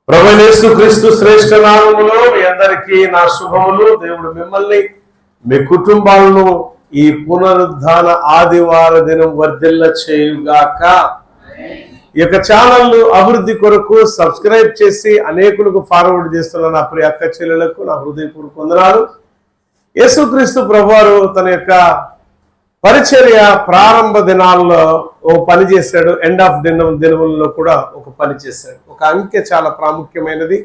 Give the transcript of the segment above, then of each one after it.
ప్రభువైన యేసుక్రీస్తు శ్రేష్ఠ నామములో మీ అందరికీ నా శుభములు. దేవుడు మిమ్మల్ని మీ కుటుంబాలను ఈ పునరుద్ధాన ఆదివార దినం వర్ధిల్ల చేయుగాక. ఈ యొక్క ఛానల్ అభివృద్ధి కొరకు సబ్స్క్రైబ్ చేసి అనేకులకు ఫార్వర్డ్ చేస్తున్న నా ప్రియ అక్క చెల్లెలకు నా హృదయపూర్వక వందనాలు. యేసుక్రీస్తు ప్రభువారు తన యొక్క పరిచర్య ప్రారంభ దినాల్లో ఒక పని చేశాడు, ఎండ్ ఆఫ్ దినములలో కూడా ఒక పని చేశాడు. ఒక అంకె చాలా ప్రాముఖ్యమైనది.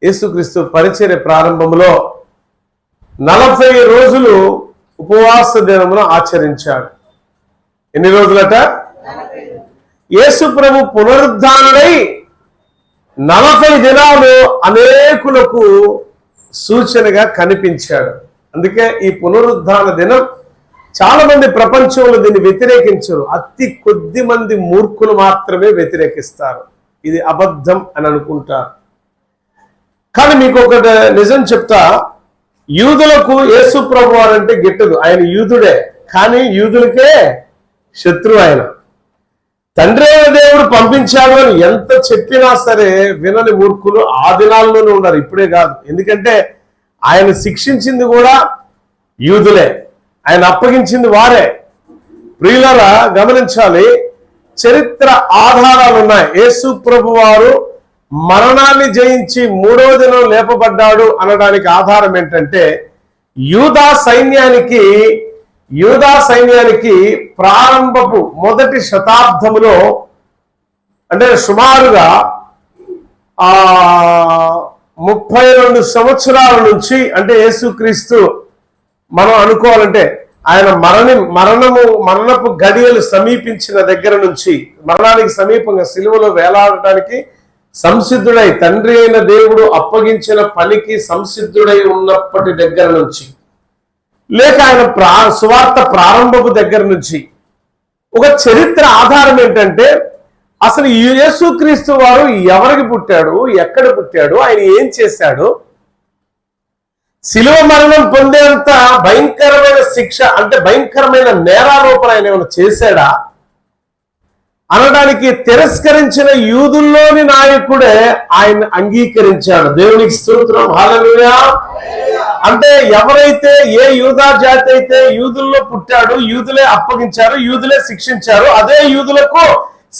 యేసుక్రీస్తు పరిచర్య ప్రారంభంలో 40 రోజులు ఉపవాస దినమును ఆచరించాడు. ఎన్ని రోజులట? యేసు ప్రభు పునరుద్ధానుడై 40 దినాలు అనేకులకు సూచనగా కనిపించాడు. అందుకే ఈ పునరుద్ధాన దినం చాలా మంది ప్రపంచంలో దీన్ని వ్యతిరేకించరు. అతి కొద్ది మంది మూర్ఖులు మాత్రమే వ్యతిరేకిస్తారు. ఇది అబద్ధం అని అనుకుంటారు. కానీ మీకు ఒకటి నిజం చెప్తా, యూదులకు యేసు ప్రభు అంటే గిట్టదు. ఆయన యూదుడే, కానీ యూదులకే శత్రువు. ఆయన తండ్రి అయిన దేవుడు పంపించాడు అని ఎంత చెప్పినా సరే వినని మూర్ఖులు ఆ దినాల్లోనే ఉన్నారు, ఇప్పుడే కాదు. ఎందుకంటే ఆయన శిక్షించింది కూడా యూదులే, ఆయన అప్పగించింది వారే. ప్రియులారా గమనించాలి, చరిత్ర ఆధారాలు ఉన్నాయి. యేసు ప్రభు వారు మరణాన్ని జయించి 3వ దినం లేపబడ్డాడు అనడానికి ఆధారం ఏంటంటే యూదా సైన్యానికి ప్రారంభపు మొదటి శతాబ్దములో, అంటే సుమారుగా 32 సంవత్సరాల నుంచి, అంటే యేసుక్రీస్తు మనం అనుకోవాలంటే ఆయన మరణపు గడియలు సమీపించిన దగ్గర నుంచి, మరణానికి సమీపంగా సిలువలో వేలాడటానికి సంసిద్ధుడై, తండ్రి అయిన దేవుడు అప్పగించిన పనికి సంసిద్ధుడై ఉన్నప్పటి దగ్గర నుంచి, లేక ఆయన సువార్త ప్రారంభపు దగ్గర నుంచి ఒక చరిత్ర ఆధారం ఏంటంటే అసలు యేసుక్రీస్తు వారు ఎవరికి పుట్టాడు, ఎక్కడ పుట్టాడు, ఆయన ఏం చేశాడు, శిలువ మరణం పొందేంత భయంకరమైన శిక్ష, అంటే భయంకరమైన నేరారోపణ ఆయన ఏమైనా చేశాడా అనడానికి తిరస్కరించిన యూదుల్లోని నాయకుడే ఆయన అంగీకరించాడు. దేవునికి స్తోత్రం, హల్లెలూయా. అంటే ఎవరైతే ఏ యూదా జాతి అయితే యూదుల్లో పుట్టాడు, యూదులే అప్పగించారు, యూదులే శిక్షించారు, అదే యూదులకు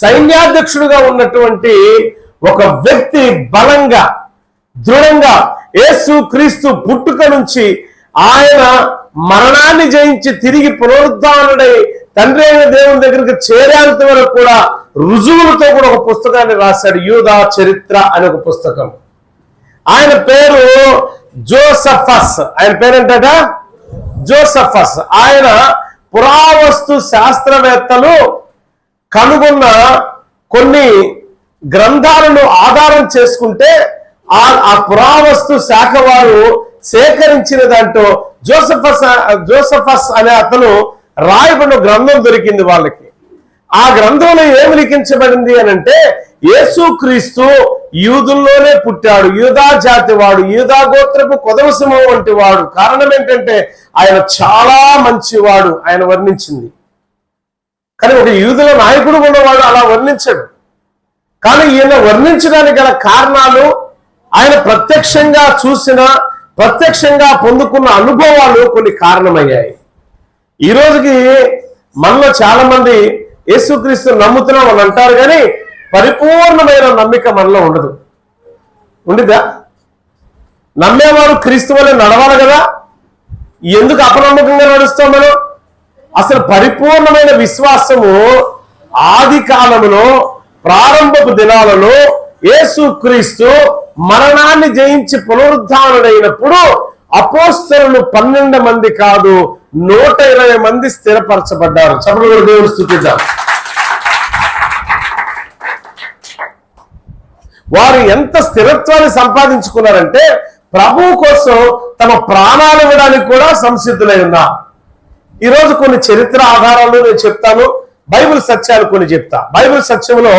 సైన్యాధ్యక్షుడుగా ఉన్నటువంటి ఒక వ్యక్తి బలంగా దృఢంగా యేసు క్రీస్తు పుట్టుక నుంచి ఆయన మరణాన్ని జయించి తిరిగి పునరుద్ధానుడై తండ్రి అయిన దేవుని దగ్గరికి చేరేంత వరకు కూడా రుజువులతో కూడా ఒక పుస్తకాన్ని రాశాడు, యూదా చరిత్ర అనే ఒక పుస్తకం. ఆయన పేరు జోసఫస్. ఆయన పేరేంటట? జోసఫస్. ఆయన పురావస్తు శాస్త్రవేత్తలు కనుగొన్న కొన్ని గ్రంథాలను ఆధారం చేసుకుంటే ఆ పురావస్తు శాఖ వారు సేకరించిన దాంట్లో జోసఫస్ అనే అతను రాయబడిన గ్రంథం దొరికింది వాళ్ళకి. ఆ గ్రంథంలో ఏమి లిఖించబడింది అని అంటే యేసుక్రీస్తు యూదుల్లోనే పుట్టాడు, యూదా జాతి వాడు, యూదా గోత్రపు కొదవసింహం వంటి వాడు. కారణం ఏంటంటే ఆయన చాలా మంచివాడు ఆయన వర్ణించింది. కానీ ఒక యూదుల నాయకుడు ఉన్నవాడు అలా వర్ణించాడు. కానీ ఈయన వర్ణించడానికి గల కారణాలు, ఆయన ప్రత్యక్షంగా చూసిన, ప్రత్యక్షంగా పొందుకున్న అనుభవాలు కొన్ని కారణమయ్యాయి. ఈ రోజుకి మనలో చాలా మంది యేసుక్రీస్తు నమ్ముతున్నాం అని అంటారు, కానీ పరిపూర్ణమైన నమ్మిక మనలో ఉండదు. ఉండిద్దా? నమ్మేవారు క్రీస్తు వల్ల నడవాలి కదా, ఎందుకు అపనమ్మకంగా నడుస్తాం మనం? అసలు పరిపూర్ణమైన విశ్వాసము ఆది కాలంలో ప్రారంభపు దినాలలో యేసుక్రీస్తు మరణాన్ని జయించి పునరుద్ధానుడైనప్పుడు అపోస్తలులు 12 మంది కాదు 120 మంది స్థిరపరచబడ్డారు. చప్పట్లు దేవుని స్తుతిద్దాం. వారు ఎంత స్థిరత్వాన్ని సంపాదించుకున్నారంటే ప్రభువు కోసం తమ ప్రాణాలు ఇవ్వడానికి కూడా సంసిద్ధులై ఉన్నారు. ఈరోజు కొన్ని చరిత్ర ఆధారాలు నేను చెప్తాను, బైబిల్ సత్యాలు కొన్ని చెప్తా. బైబిల్ సత్యంలో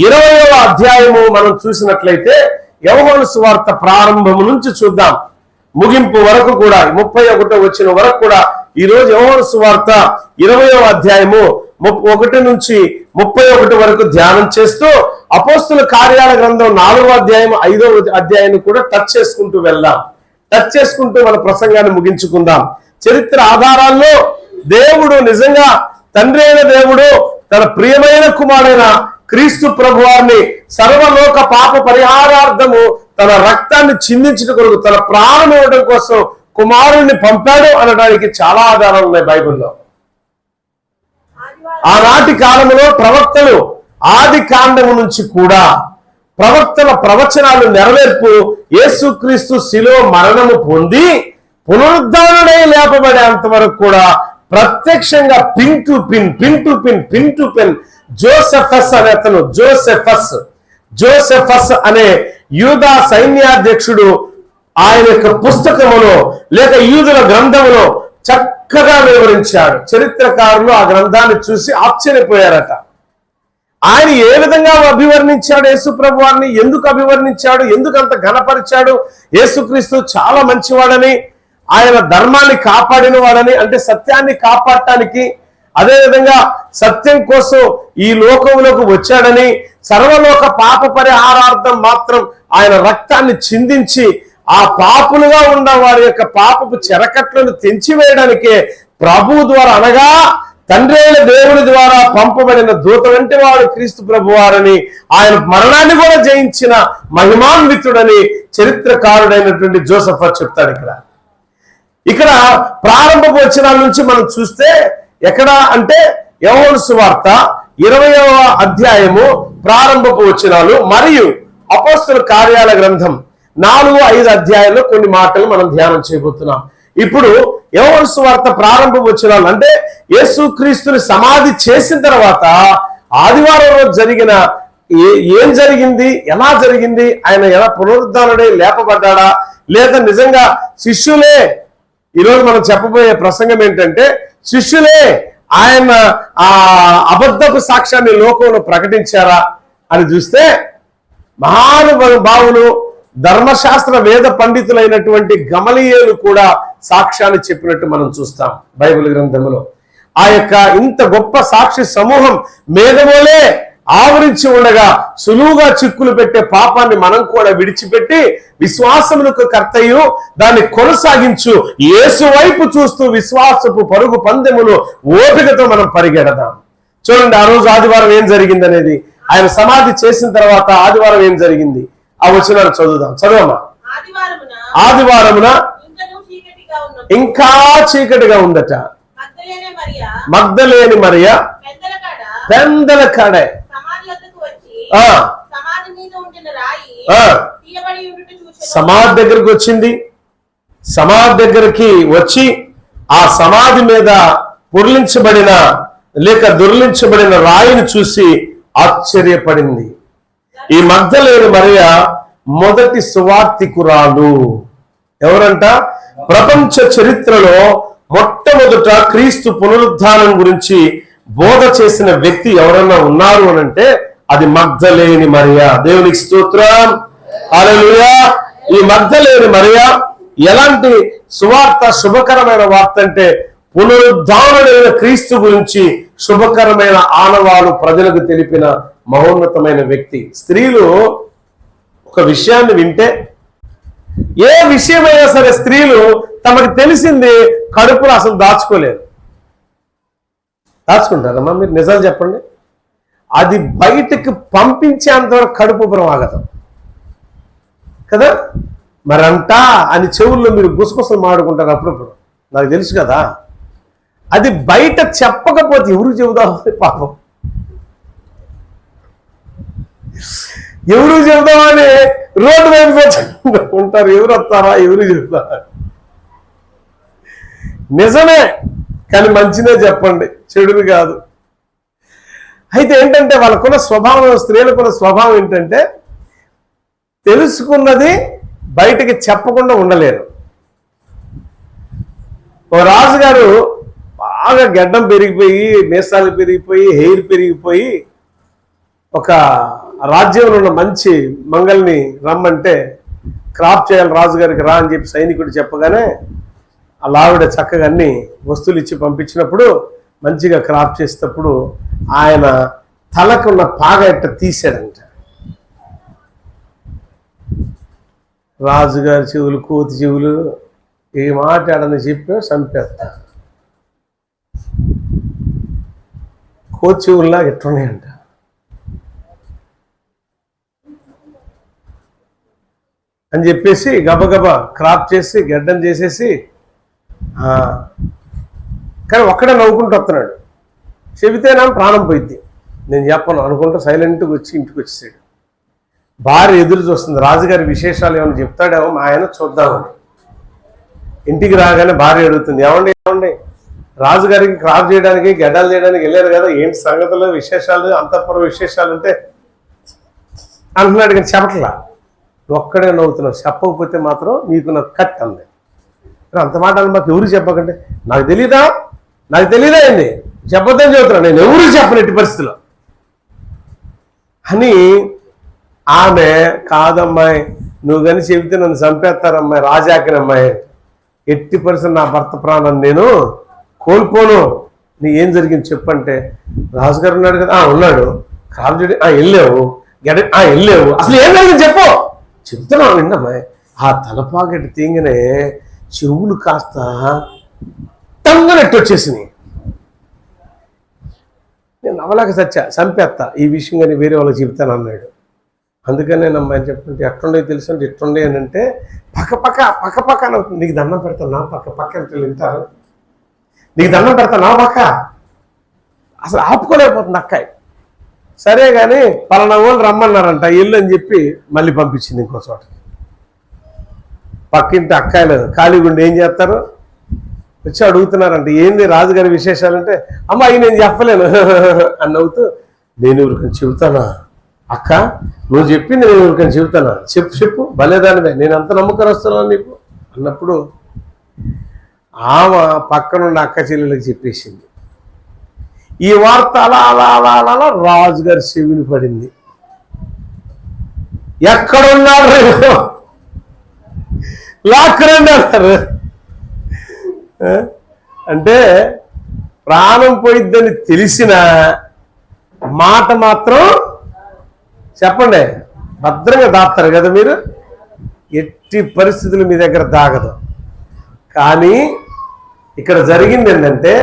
20వ అధ్యాయము మనం చూసినట్లయితే యోహాను సువార్త ప్రారంభము నుంచి చూద్దాం, ముగింపు వరకు కూడా 31వ వచనం వరకు కూడా ఈ రోజు యోహాను సువార్త 20వ అధ్యాయము 1 నుంచి 31 వరకు ధ్యానం చేస్తూ అపోస్తుల కార్యాల గ్రంథం 4వ అధ్యాయం 5వ అధ్యాయాన్ని కూడా టచ్ చేసుకుంటూ వెళ్దాం. టచ్ చేసుకుంటూ మన ప్రసంగాన్ని ముగించుకుందాం. చరిత్ర ఆధారాల్లో దేవుడు నిజంగా తండ్రి అయిన దేవుడు తన ప్రియమైన కుమారుడైన క్రీస్తు ప్రభువారిని సర్వలోక పాప పరిహారార్థము తన రక్తాన్ని చిందించడం కొరకు తన ప్రాణం ఇవ్వడం కోసం కుమారుణ్ణి పంపాడు అనడానికి చాలా ఆధారాలు ఉన్నాయి బైబిల్లో. ఆనాటి కాలంలో ప్రవక్తలు ఆది కాండము నుంచి కూడా ప్రవక్తల ప్రవచనాలు నెరవేర్పు యేసుక్రీస్తు శిలువ మరణము పొంది పునరుద్ధానుడై లేపబడేంత వరకు కూడా ప్రత్యక్షంగా పిన్ టు పిన్ జోసెఫస్ అనే అతను జోసెఫస్ అనే యూదా సైన్యాధ్యక్షుడు ఆయన యొక్క పుస్తకములో లేక యూదుల గ్రంథములో చక్కగా వివరించాడు. చరిత్రకారులు ఆ గ్రంథాన్ని చూసి ఆశ్చర్యపోయారట. ఆయన ఏ విధంగా అభివర్ణించాడు యేసు ప్రభువారిని, ఎందుకు అభివర్ణించాడు, ఎందుకు అంత ఘనపరిచాడు, యేసుక్రీస్తు చాలా మంచివాడని, ఆయన ధర్మాన్ని కాపాడిన వాడని, అంటే సత్యాన్ని కాపాడటానికి, అదేవిధంగా సత్యం కోసం ఈ లోకంలోకి వచ్చాడని, సర్వలోక పాప పరిహారార్థం మాత్రం ఆయన రక్తాన్ని చిందించి ఆ పాపులుగా ఉన్న వారి యొక్క పాపపు చెరకట్లను తెంచివేయడానికే ప్రభు ద్వారా అనగా తండ్రి అయిన దేవుని ద్వారా పంపబడిన దూత వంటి వాడు క్రీస్తు ప్రభువారని, ఆయన మరణాన్ని కూడా జయించిన మహిమాన్వితుడని చరిత్రకారుడైనటువంటి జోసెఫస్ చెప్తాడు. ఇక్కడ ప్రారంభపు వచనాల నుంచి మనం చూస్తే ఎక్కడ అంటే యోహాను సువార్త 20వ అధ్యాయము ప్రారంభపు వచనాలు మరియు అపోస్తల కార్యాల గ్రంథం 4-5 అధ్యాయాల్లో కొన్ని మాటలు మనం ధ్యానం చేయబోతున్నాం. ఇప్పుడు యోహాను సువార్త ప్రారంభ వచనాలు అంటే యేసుక్రీస్తుని సమాధి చేసిన తర్వాత ఆదివారం రోజు జరిగిన ఏం జరిగింది, ఎలా జరిగింది, ఆయన ఎలా పునరుద్ధానుడై లేపబడ్డా, లేదా నిజంగా శిష్యులే, ఈరోజు మనం చెప్పబోయే ప్రసంగం ఏంటంటే శిష్యులే ఆయన ఆ అబద్ధపు సాక్ష్యాన్ని లోకంలో ప్రకటించారా అని చూస్తే మహానుభావులు ధర్మశాస్త్ర వేద పండితులైనటువంటి గమలీయేలు కూడా సాక్ష్యాన్ని చెప్పినట్టు మనం చూస్తాం బైబిల్ గ్రంథంలో. ఆ యొక్క ఇంత గొప్ప సాక్షి సమూహం మేఘమోలే ఆవరించి ఉండగా సులువుగా చిక్కులు పెట్టే పాపాన్ని మనం కూడా విడిచిపెట్టి విశ్వాసములకు కర్తయ్యు దాన్ని కొనసాగించు యేసు వైపు చూస్తూ విశ్వాసపు పరుగు పందెములు ఓపికతో మనం పరిగెడదాం. చూడండి, ఆ రోజు ఆదివారం ఏం జరిగింది అనేది, ఆయన సమాధి చేసిన తర్వాత ఆదివారం ఏం జరిగింది ఆ వచనాలు చదవమ్మా. ఆదివారమున ఇంకా చీకటిగా ఉందట. మగ్దలేని మరియా పెందల కాడే సమాధి దగ్గరకు వచ్చింది. సమాధి దగ్గరికి వచ్చి ఆ సమాధి మీద పుర్లించబడిన లేక దొర్లించబడిన రాయిని చూసి ఆశ్చర్యపడింది. ఈ మగ్దలేని మరియా మొదటి సువార్తికురాలు. ఎవరంట? ప్రపంచ చరిత్రలో మొట్టమొదట క్రీస్తు పునరుద్ధానం గురించి బోధ చేసిన వ్యక్తి ఎవరన్నా ఉన్నారు అని అంటే అది మగ్దలేని మరియా. దేవునికి స్తోత్రం, హల్లెలూయా. ఈ మగ్దలేని మరియా ఎలాంటి సువార్త, శుభకరమైన వార్త అంటే పునరుద్ధానుడైన క్రీస్తు గురించి శుభకరమైన ఆనవాలు ప్రజలకు తెలిపిన మహోన్నతమైన వ్యక్తి. స్త్రీలు ఒక విషయాన్ని వింటే, ఏ విషయమైనా సరే స్త్రీలు తమకు తెలిసింది కడుపులో అసలు దాచుకోలేరు. దాచుకుంటారమ్మా? మీరు నిజాలు చెప్పండి. అది బయటకు పంపించేంతవరకు కడుపు ప్రమాగతం కదా. మరంటా అని చెవుల్లో మీరు గుసగుసలు మాడుకుంటారు అప్పుడప్పుడు, నాకు తెలుసు కదా. అది బయట చెప్పకపోతే ఎవరు చెబుదామని పాపం, ఎవరు చెబుదామని రోడ్డు వైపు ఉంటారు. ఎవరు వస్తారా, ఎవరు చెబుతారా? నిజమే, కానీ మంచినే చెప్పండి, చెడుని కాదు. అయితే ఏంటంటే వాళ్ళకున్న స్వభావం, స్త్రీలకున్న స్వభావం ఏంటంటే తెలుసుకున్నది బయటకి చెప్పకుండా ఉండలేరు. ఓ రాజుగారు బాగా గడ్డం పెరిగిపోయి, మీసాలు పెరిగిపోయి, హెయిర్ పెరిగిపోయి ఒక రాజ్యంలో ఉన్న మంచి మంగల్ని రమ్మంటే క్రాప్ చేయాలి రాజుగారికి రా అని చెప్పి సైనికుడు చెప్పగానే ఆ ఆవిడ చక్కగా అన్ని వస్తువులు ఇచ్చి పంపించినప్పుడు మంచిగా క్రాప్ చేసేటప్పుడు ఆయన తలకున్న పాగ ఇట్ట తీశాడంట. రాజుగారి చెవులు కోతి చెవులు ఏ మాట్లాడని చెప్పి చంపేస్తా. కోతి చెవుల్లా ఎట్టున్నాయంట. అని చెప్పేసి గబగబా క్రాప్ చేసి గడ్డం చేసేసి, కానీ ఒక్కడే నవ్వుకుంటూ వస్తున్నాడు. చెబితే నా ప్రాణం పోయింది, నేను చెప్పను అనుకుంటూ సైలెంట్గా వచ్చి ఇంటికి వచ్చేసాడు. భార్య ఎదురు చూస్తుంది, రాజుగారి విశేషాలు ఏమైనా చెప్తాడేమో మా ఆయన చూద్దామని. ఇంటికి రాగానే భార్య అడుగుతుంది, ఏమండి రాజుగారికి క్రాప్ చేయడానికి గడ్డలు చేయడానికి వెళ్ళారు కదా, ఏంటి సంగతులు విశేషాలు అంతఃపుర విశేషాలు అంటే అంటున్నాడు. కానీ చెప్పట్లా, ఒక్కడే నవ్వుతున్నావు. చెప్పకపోతే మాత్రం నీకు నాకు కట్ అంది. అంత మాట అని మాకు ఎవరు చెప్పకంటే, నాకు తెలీదా ఏంది చెప్పొద్దని చెబుతున్నా, నేను ఎవరు చెప్పను ఎట్టి పరిస్థితిలో అని. ఆమె కాదమ్మాయి, నువ్వు కానీ చెబితే నన్ను చంపేస్తారమ్మాయి, రాజాకినమ్మాయి, ఎట్టి పరిస్థితి నా భర్త ప్రాణం నేను కోల్పోను, నీ ఏం జరిగింది చెప్పంటే, రాజుగారు ఉన్నాడు కదా, ఉన్నాడు, క్రాప్ చేయడం వెళ్ళావు, వెళ్ళావు, అసలు ఏం జరిగింది చెప్పు. చెప్తున్నావు విన్నమ్మాయి. ఆ తలపాగట్టి తీంగనే చెవులు కాస్త టంగనట్టు వచ్చేసినాయి. నేను నవలాక చంపేస్తా ఈ విషయం కానీ వేరే వాళ్ళకి చెప్తాను అన్నాడు. అందుకనే నమ్మాయని చెప్పంటే ఎట్లుండే తెలుసు అంటే ఎట్లుండే అని అంటే పక్క నీకు దండం పెడతాను నా పక్క అంటే వింటారు, నీకు దండం పెడతాను నా పక్క, అసలు ఆపుకోలేకపోతుంది అక్కాయి. సరే కానీ పలానా వాళ్ళు రమ్మన్నారంట ఇల్లు అని చెప్పి మళ్ళీ పంపించింది ఇంకో చోట. పక్కింటి అక్కాయలు ఖాళీగుండి ఏం చేస్తారు, వచ్చి అడుగుతున్నారంట ఏంది రాజుగారి విశేషాలంటే, అమ్మ అవి నేను చెప్పలేను అని నవ్వుతూ, నేను ఎవరికని చెబుతానా అక్క, నువ్వు చెప్పింది నేను ఎవరికని చెబుతానా, చెప్పు భలేదానివే, నేను అంత నమ్మకస్తున్నా నీకు అన్నప్పుడు ఆమె పక్కనున్న అక్క చెల్లెలకు చెప్పేసింది. ఈ వార్త అలా రాజుగారి చెవిని పడింది. ఎక్కడున్నారు లాక్కరండి అన్నారు. అంటే ప్రాణం పోయిద్దని తెలిసిన మాట మాత్రం చెప్పండి భద్రంగా దాస్తారు కదా మీరు, ఎట్టి పరిస్థితులు మీ దగ్గర దాగదు. కానీ ఇక్కడ జరిగింది ఏంటంటే,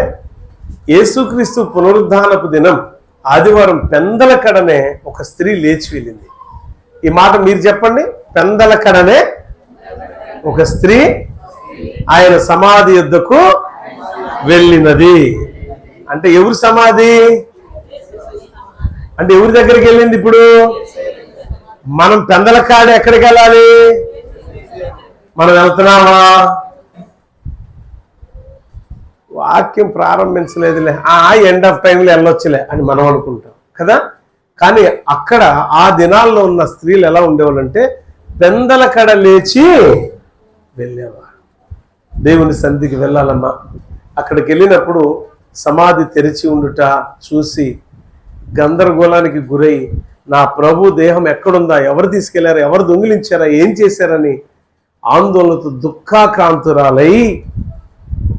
యేసుక్రీస్తు పునరుద్ధానపు దినం ఆదివారం పెందల కడనే ఒక స్త్రీ లేచి వెళ్ళింది. ఈ మాట మీరు చెప్పండి, పెందల కడనే ఒక స్త్రీ ఆయన సమాధి యొద్దకు వెళ్ళినది. అంటే ఎవరు సమాధి అంటే ఎవరి దగ్గరికి వెళ్ళింది? ఇప్పుడు మనం పెందల కాడ ఎక్కడికి వెళ్ళాలి? మనం వెళ్తున్నామా? వాక్యం ప్రారంభించలేదులే, ఎండ్ ఆఫ్ టైంలో వెళ్ళొచ్చులే అని మనం అనుకుంటాం కదా. కానీ అక్కడ ఆ దినాల్లో ఉన్న స్త్రీలు ఎలా ఉండేవాళ్ళంటే పెందల కడ లేచి వెళ్ళేవారు. దేవుని సన్నిధికి వెళ్ళాలమ్మా. అక్కడికి వెళ్ళినప్పుడు సమాధి తెరిచి ఉండుట చూసి గందరగోళానికి గురై, నా ప్రభు దేహం ఎక్కడుందా, ఎవరు తీసుకెళ్లారా, ఎవరు దొంగిలించారా, ఏం చేశారని ఆందోళనతో దుఃఖాక్రాంతురాలై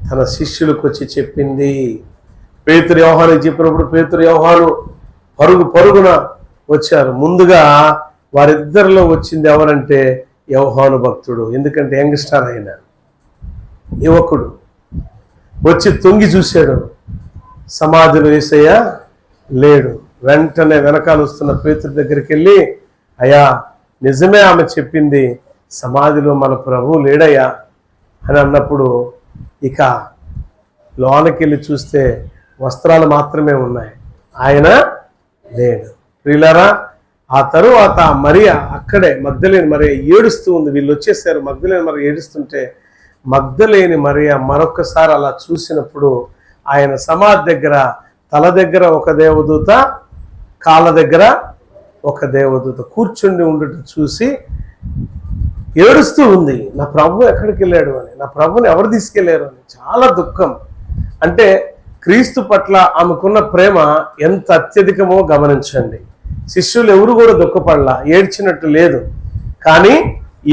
తన శిష్యులకు వచ్చి చెప్పింది. పేతురు యోహానుకి చెప్పినప్పుడు పేతురు యోహాను పరుగున వచ్చారు. ముందుగా వారిద్దరిలో వచ్చింది ఎవరంటే యోహాను భక్తుడు. ఎందుకంటే యంగ్స్టార్ అయిన యువకుడు వచ్చి తొంగి చూశాడు, సమాధిలో యేసయ్య లేడు. వెంటనే వెనకాల వస్తున్న పేతురు దగ్గరికి వెళ్ళి, అయ్యా నిజమే ఆమె చెప్పింది, సమాధిలో మన ప్రభువు లేడయ్యా అని అన్నప్పుడు ఇక లోనకి వెళ్ళి చూస్తే వస్త్రాలు మాత్రమే ఉన్నాయి, ఆయన లేడు. ప్రియులారా, ఆ తరువాత మరియ అక్కడే మగ్దలేని మరియ ఏడుస్తూ ఉంది. వీళ్ళు వచ్చేసారు, మగ్దలేని మరియ ఏడుస్తుంటే మగ్దలేని మరియ మరొకసారి అలా చూసినప్పుడు ఆయన సమాధి దగ్గర తల దగ్గర ఒక దేవదూత, కాళ్ళ దగ్గర ఒక దేవదూత కూర్చుండి ఉండట చూసి ఏడుస్తూ ఉంది. నా ప్రభు ఎక్కడికి వెళ్ళాడు అని, నా ప్రభుని ఎవరు తీసుకెళ్లారు అని చాలా దుఃఖం. అంటే క్రీస్తు పట్ల ఆమెకున్న ప్రేమ ఎంత అత్యధికమో గమనించండి. శిష్యులు ఎవరు కూడా దుఃఖపడలా, ఏడ్చినట్టు లేదు. కానీ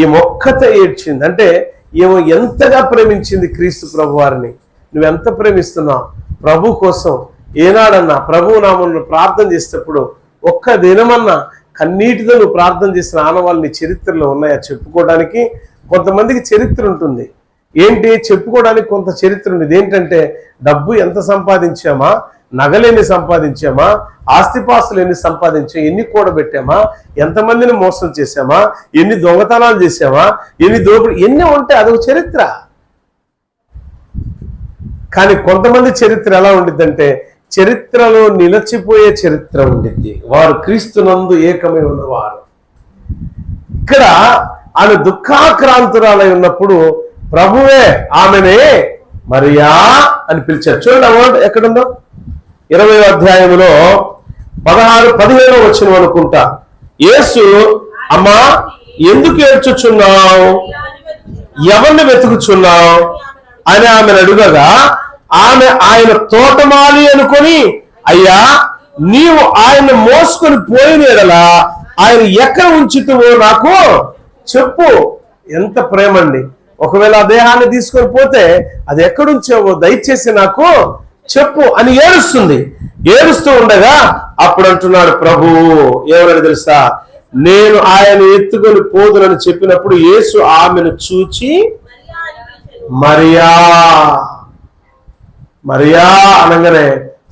ఈ మొక్కత ఏడ్చింది. అంటే ఏమో ఎంతగా ప్రేమించింది క్రీస్తు ప్రభు వారిని. నువ్వెంత ప్రేమిస్తున్నావు ప్రభు కోసం, ఏనాడన్నా ప్రభువు నామమున ప్రార్థన చేసేటప్పుడు ఒక్క దినమన్నా కన్నీటితో నువ్వు ప్రార్థన చేసిన ఆనవాళ్ళు నీ చరిత్రలో ఉన్నాయా చెప్పుకోవడానికి? కొంతమందికి చరిత్ర ఉంటుంది. ఏంటి చెప్పుకోవడానికి కొంత చరిత్ర ఉంది. ఏంటంటే డబ్బు ఎంత సంపాదించామా, నగలు ఎన్ని సంపాదించామా, ఆస్తిపాస్తులు ఎన్ని సంపాదించామా, ఎన్ని కూడబెట్టామా, ఎంతమందిని మోసం చేశామా, ఎన్ని దొంగతనాలు చేశామా, ఎన్ని దోపిడి, ఎన్ని ఉంటే అదొక చరిత్ర. కానీ కొంతమంది చరిత్ర ఎలా ఉండిద్దంటే చరిత్రలో నిలిచిపోయే చరిత్ర ఉండిద్ది. వారు క్రీస్తునందు ఏకమై ఉన్నవారు. ఇక్కడ ఆమె దుఃఖాక్రాంతురాలై ఉన్నప్పుడు ప్రభువే ఆమెనే మరియా అని పిలిచారు. చూడండి అమౌంట్ ఎక్కడుందో 20వ అధ్యాయంలో 16-17 వచనం అనుకుంటా. యేసు అమ్మా ఎందుకు ఏడ్చుచున్నావు, ఎవరిని వెతుకుచున్నావు అని ఆమెను అడుగగా ఆమె ఆయన తోటమాలి అనుకొని, అయ్యా నీవు ఆయన మోసుకొని పోయిన ఎడలా ఆయన ఎక్కడ ఉంచుతావో నాకు చెప్పు. ఎంత ప్రేమ అండి! ఒకవేళ ఆ దేహాన్ని తీసుకొని పోతే అది ఎక్కడుంచావో దయచేసి నాకు చెప్పు అని ఏడుస్తుంది. ఏడుస్తూ ఉండగా అప్పుడు అంటున్నాడు ప్రభువు ఎవరని తెలుసా, నేను ఆయన ఎత్తుకొని పోదునని చెప్పినప్పుడు యేసు ఆమెను చూచి మరియా మరియా అనగానే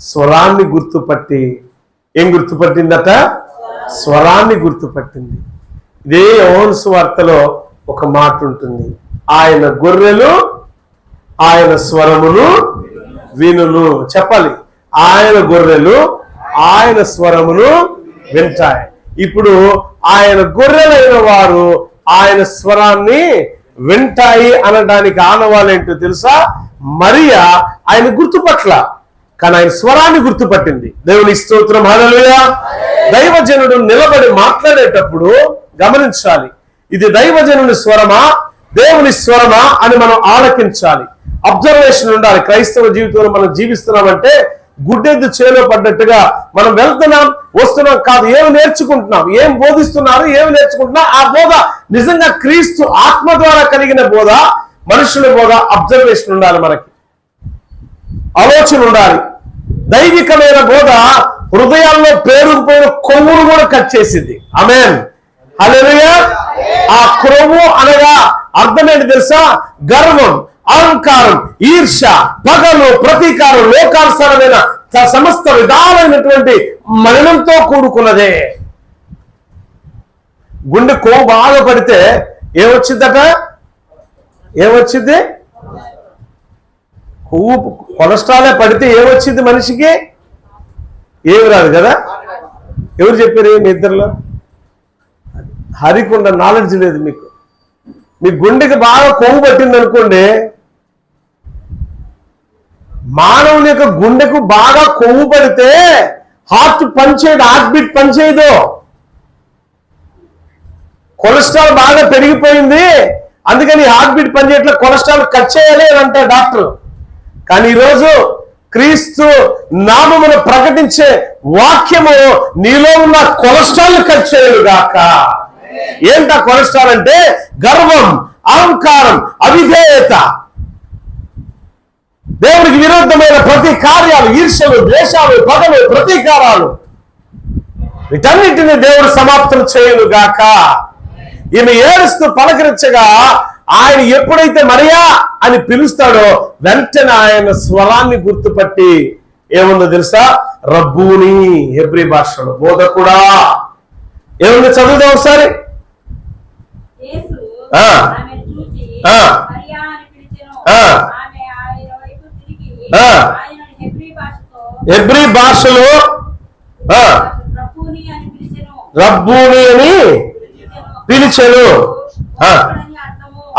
స్వరాన్ని గుర్తుపట్టి, ఏం గుర్తుపట్టిందట? స్వరాన్ని గుర్తుపట్టింది. ఇదే యోహాను సువార్తలో ఒక మాట ఉంటుంది, ఆయన గొర్రెలు ఆయన స్వరమును వినును. చెప్పాలి, ఆయన గొర్రెలు ఆయన స్వరమును వింటాయి. ఇప్పుడు ఆయన గొర్రెలైన వారు ఆయన స్వరాన్ని వింటాయి అనడానికి ఆనవాళ్ళేంటో తెలుసా? మరియా ఆయన గుర్తుపట్ల, కానీ ఆయన స్వరాన్ని గుర్తుపట్టింది. దేవుని స్తోత్రం, హల్లెలూయా. దైవజనుడు నిలబడి మాట్లాడేటప్పుడు గమనించాలి, ఇది దైవజనుని స్వరమా దేవుని స్వరమా అని మనం ఆలకించాలి. అబ్జర్వేషన్ ఉండాలి. క్రైస్తవ జీవితంలో మనం జీవిస్తున్నామంటే గుడ్డెద్దు చేలో పడ్డట్టుగా మనం వెళ్తున్నాం వస్తున్నాం కాదు. ఏమి నేర్చుకుంటున్నాం, ఏం బోధిస్తున్నారు, ఏమి నేర్చుకుంటున్నాం, ఆ బోధ నిజంగా క్రీస్తు ఆత్మ ద్వారా కలిగిన బోధ, మనుషుల బోధ. అబ్జర్వేషన్ ఉండాలి, మనకి ఆలోచన ఉండాలి. దైవికమైన బోధ హృదయాల్లో పేరుకుపోయిన కొవ్వును కూడా కట్ చేసింది. ఆమేన్, హల్లెలూయా. ఆ క్రొవ్వు అనగా అర్థం ఏంటి తెలుసా? గర్వం, అహంకారం, ఈర్ష, పగలు, ప్రతీకారం, లోకానుసారమైన సమస్త విధాలైనటువంటి మలినంతో కూడుకున్నదే. గుండె కొవ్వు బాగా పడితే ఏమొచ్చిందట? ఏమొచ్చింది? కొవ్వు కొలెస్ట్రాలే పడితే ఏమొచ్చింది మనిషికి? ఏమి రాదు కదా. ఎవరు చెప్పారు? మీ ఇద్దరిలో హరికొండ నాలెడ్జ్ లేదు మీకు. మీ గుండెకి బాగా కొవ్వు పట్టింది అనుకోండి, మానవుని యొక్క గుండెకు బాగా కొవ్వు పడితే హార్ట్ పనిచేయదు, హార్ట్ బీట్ పనిచేయదు. కొలెస్ట్రాల్ బాగా పెరిగిపోయింది, అందుకని హార్ట్ బీట్ పనిచేయట్లేదు, కొలెస్ట్రాల్ కట్ చేయాలి అని అంటారు డాక్టర్. కానీ ఈరోజు క్రీస్తు నామమును ప్రకటించే వాక్యము నీలో ఉన్న కొలెస్ట్రాల్ కట్ చేయలుగాక. ఏంటా కొలెస్ట్రాల్ అంటే? గర్వం, అహంకారం, అవిధేయత, దేవునికి విరుద్ధమైన ప్రతి కార్యాలు, ఈర్ష్యలు, ద్వేషాలు, పగలు, ప్రతీకారాలు, వీటన్నిటిని దేవుడు సమాప్తం చేయనుగాక. ఈమె ఏడుస్తూ పలకరించగా ఆయన ఎప్పుడైతే మరియా అని పిలుస్తాడో వెంటనే ఆయన స్వరాన్ని గుర్తుపట్టి ఏముందో తెలుసా? రబ్బూని, హెబ్రీ భాషలో బోధకుడా. ఏముంది చదువుదాం ఒకసారి. హెబ్రీ భాషలో రబ్బూని అని పిలిచెను.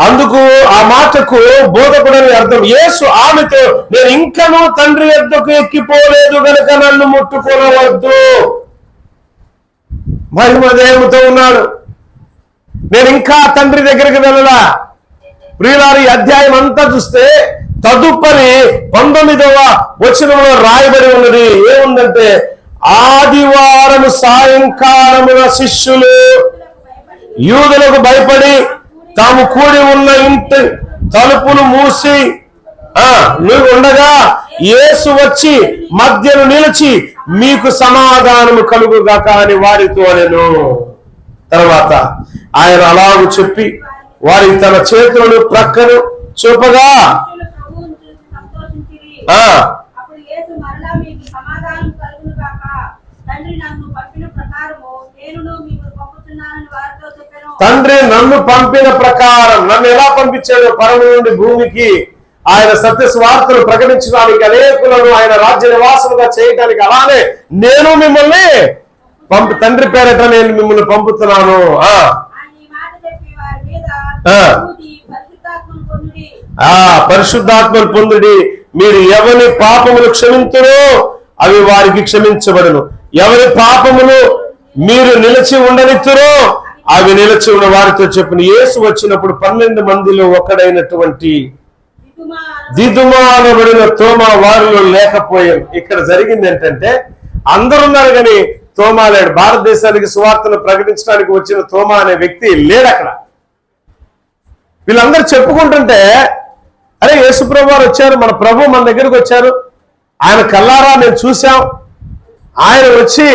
అందుకు ఆ మాటకు బోధకుడని అర్థం. యేసు ఆమెతో, నేను ఇంకనూ తండ్రి యొద్దకు ఎక్కిపోలేదు గనుక నన్ను ముట్టుకోనవద్దు. మహిమదేవుతో ఉన్నాడు, నేను ఇంకా తండ్రి దగ్గరికి వెళ్ళలా. ప్రియులారి, అధ్యాయం అంతా చూస్తే తదుపరి 19వ వచనంలో రాయబడి ఉన్నది. ఏముందంటే, ఆదివారము సాయంకాలమున శిష్యులు యూదులకు భయపడి తాము కూడి ఉన్న ఇంటి తలుపులు మూసి ఉండగా యేసు వచ్చి మధ్యను నిలిచి మీకు సమాధానము కలుగుగాక అని వారితో అనెను. తర్వాత ఆయన అలాగూ చెప్పి వారికి తన చేతులను ప్రక్కను చూపగా తండ్రి నన్ను పంపిన ప్రకారం, నన్ను ఎలా పంపించాడు పరము నుండి భూమికి ఆయన సత్య స్వార్థను ప్రకటించడానికి, అనేకులను ఆయన రాజ్య నివాసులుగా చేయడానికి, అలానే నేను మిమ్మల్ని తండ్రి పేరట నేను మిమ్మల్ని పంపుతున్నాను. పరిశుద్ధాత్మను పొందుడి. మీరు ఎవరి పాపములు క్షమింతురో అవి వారికి క్షమించబడును, ఎవరి పాపములు మీరు నిలిచి ఉండనిత్తురో అవి నిలిచి ఉన్న వారితో చెప్పిన. యేసు వచ్చినప్పుడు 12 మందిలో ఒకడైనటువంటి దిదుమా అనబడిన తోమా వారిలో లేకపోయాం. ఇక్కడ జరిగింది ఏంటంటే అందరున్నారు కానీ తోమా లేడు. భారతదేశానికి సువార్తను ప్రకటించడానికి వచ్చిన తోమా అనే వ్యక్తి లేడు అక్కడ. వీళ్ళందరూ చెప్పుకుంటుంటే, అరే యేసుప్రభు వారు వచ్చారు, మన ప్రభు మన దగ్గరకు వచ్చారు, ఆయన కల్లారా నేను చూశాం, ఆయన వచ్చి